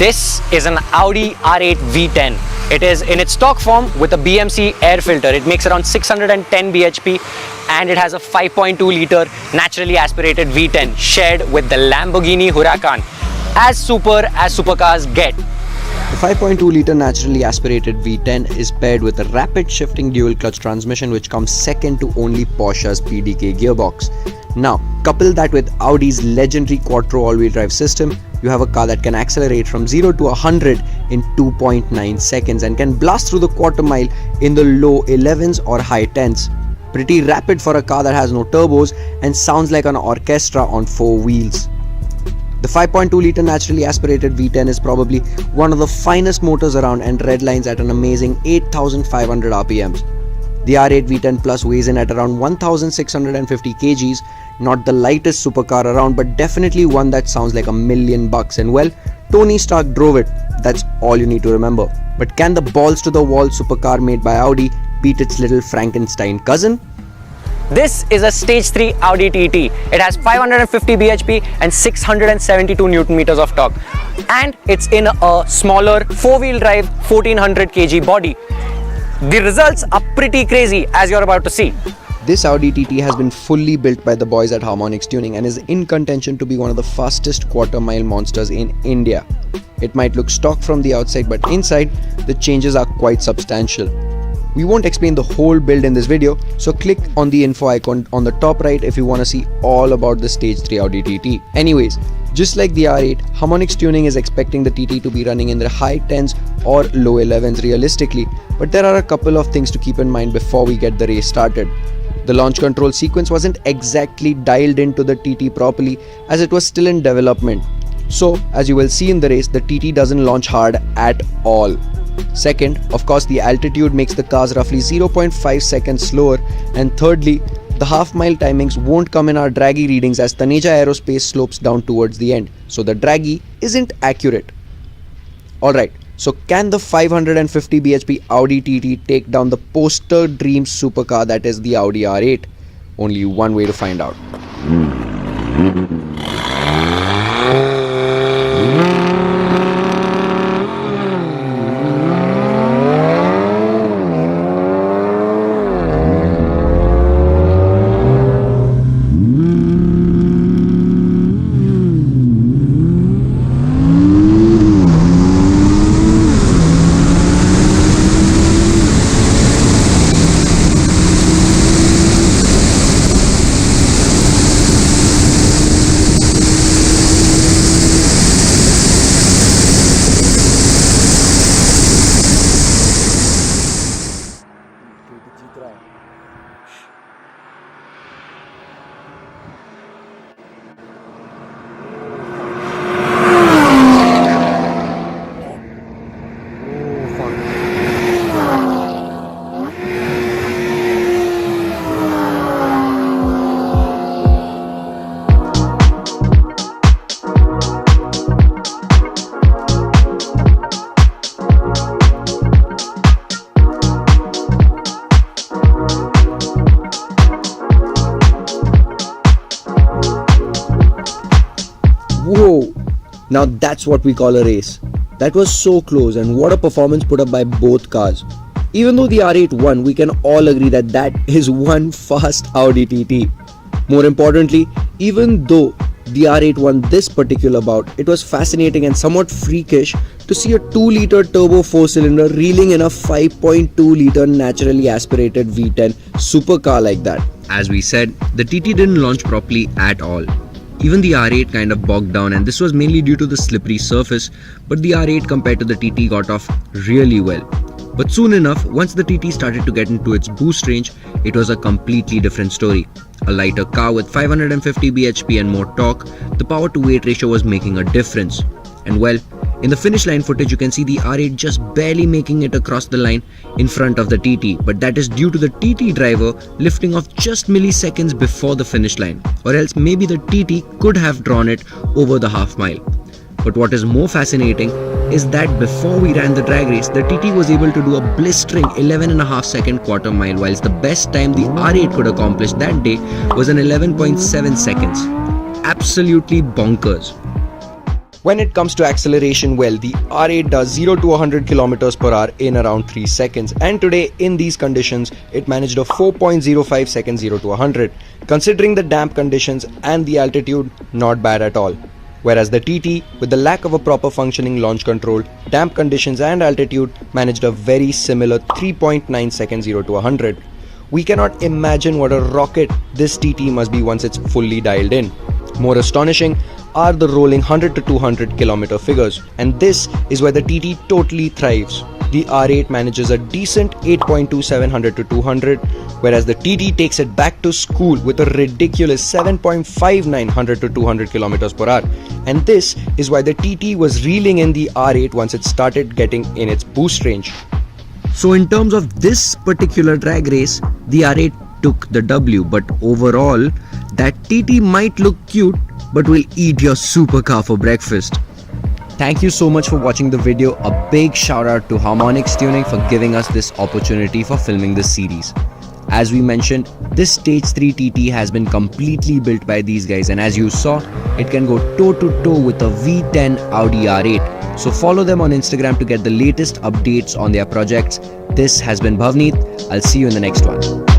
This is an Audi R8 V10. It is in its stock form with a BMC air filter. It makes around 610 bhp and it has a 5.2 litre naturally aspirated V10 shared with the Lamborghini Huracan. As super as supercars get. The 5.2 litre naturally aspirated V10 is paired with a rapid shifting dual clutch transmission which comes second to only Porsche's PDK gearbox. Now, couple that with Audi's legendary quattro all-wheel drive system, you have a car that can accelerate from 0 to 100 in 2.9 seconds and can blast through the quarter mile in the low 11s or high 10s. Pretty rapid for a car that has no turbos and sounds like an orchestra on 4 wheels. The 5.2 litre naturally aspirated V10 is probably one of the finest motors around and redlines at an amazing 8,500 RPMs. The R8 V10 Plus weighs in at around 1,650 kgs, not the lightest supercar around but definitely one that sounds like $1 million, and well, Tony Stark drove it, that's all you need to remember. But can the balls to the wall supercar made by Audi beat its little Frankenstein cousin? This is a stage 3 Audi TT. It has 550 bhp and 672 Newton meters of torque. And it's in a smaller 4-wheel drive 1400 kg body. The results are pretty crazy as you're about to see. This Audi TT has been fully built by the boys at Harmonix Tuning and is in contention to be one of the fastest quarter mile monsters in India. It might look stock from the outside but inside the changes are quite substantial. We won't explain the whole build in this video, so click on the info icon on the top right if you want to see all about the stage 3 Audi TT. Anyways, just like the R8, Harmonix Tuning is expecting the TT to be running in the high 10s or low 11s realistically, but there are a couple of things to keep in mind before we get the race started. The launch control sequence wasn't exactly dialed into the TT properly as it was still in development. So, as you will see in the race, the TT doesn't launch hard at all. Second, of course, the altitude makes the cars roughly 0.5 seconds slower, and thirdly, the half-mile timings won't come in our draggy readings as Taneja Aerospace slopes down towards the end, so the draggy isn't accurate. Alright, so can the 550 bhp Audi TT take down the poster dream supercar that is the Audi R8? Only one way to find out. Whoa! Now that's what we call a race. That was so close, and what a performance put up by both cars. Even though the R8 won, we can all agree that that is one fast Audi TT. More importantly, even though the R8 won this particular bout, it was fascinating and somewhat freakish to see a 2-litre turbo 4-cylinder reeling in a 5.2-litre naturally aspirated V10 supercar like that. As we said, the TT didn't launch properly at all. Even the R8 kind of bogged down, and this was mainly due to the slippery surface, but the R8 compared to the TT got off really well. But soon enough, once the TT started to get into its boost range, it was a completely different story. A lighter car with 550 bhp and more torque, the power to weight ratio was making a difference. And well, in the finish line footage you can see the R8 just barely making it across the line in front of the TT, but that is due to the TT driver lifting off just milliseconds before the finish line, or else maybe the TT could have drawn it over the half mile. But what is more fascinating is that before we ran the drag race, the TT was able to do a blistering 11.5 second quarter mile, whilst the best time the R8 could accomplish that day was an 11.7 seconds. Absolutely bonkers. When it comes to acceleration, well, the R8 does 0 to 100 km per hour in around 3 seconds, and today in these conditions it managed a 4.05 seconds 0 to 100. Considering the damp conditions and the altitude, not bad at all. Whereas the TT, with the lack of a proper functioning launch control, damp conditions and altitude, managed a very similar 3.9 seconds 0 to 100. We cannot imagine what a rocket this TT must be once it's fully dialed in. More astonishing are the rolling 100 to 200 kilometer figures, and this is where the TT totally thrives. The R8 manages a decent 8.27 100 to 200, whereas the TT takes it back to school with a ridiculous 7.59 100 to 200 kilometers per hour. And this is why the TT was reeling in the R8 once it started getting in its boost range. So in terms of this particular drag race, the R8 took the W, but overall, that TT might look cute, but will eat your supercar for breakfast. Thank you so much for watching the video. A big shout out to Harmonix Tuning for giving us this opportunity for filming this series. As we mentioned, this Stage 3 TT has been completely built by these guys, and as you saw, it can go toe to toe with a V10 Audi R8. So follow them on Instagram to get the latest updates on their projects. This has been Bhavneet. I'll see you in the next one.